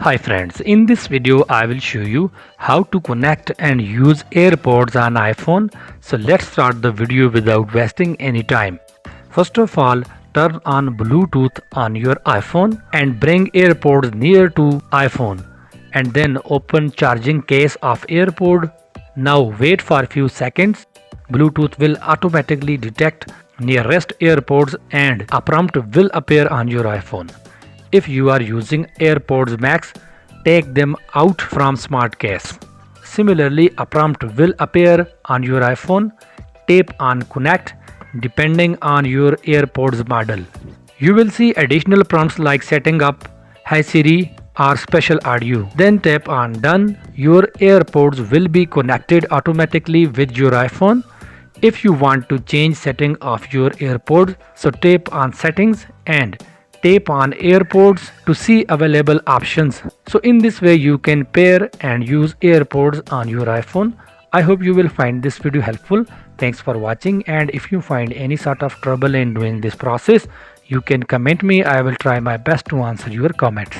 Hi friends, in this video I will show you how to connect and use AirPods on iPhone. So let's start the video without wasting any time. First of all, turn on Bluetooth on your iPhone and bring AirPods near to iPhone and then open charging case of AirPod. Now wait for a few seconds. Bluetooth will automatically detect nearest AirPods and a prompt will appear on your iPhone. If you are using AirPods Max, take them out from smart case. Similarly, a prompt will appear on your iPhone. Tap on connect depending on your AirPods model. You will see additional prompts like setting up, Hi Siri or special audio. Then tap on done. Your AirPods will be connected automatically with your iPhone. If you want to change setting of your AirPods, so tap on settings and tap on AirPods to see available options. So in this way you can pair and use AirPods on your iPhone. I hope you will find this video helpful. Thanks for watching, and if you find any sort of trouble in doing this process, you can comment me. I will try my best to answer your comments.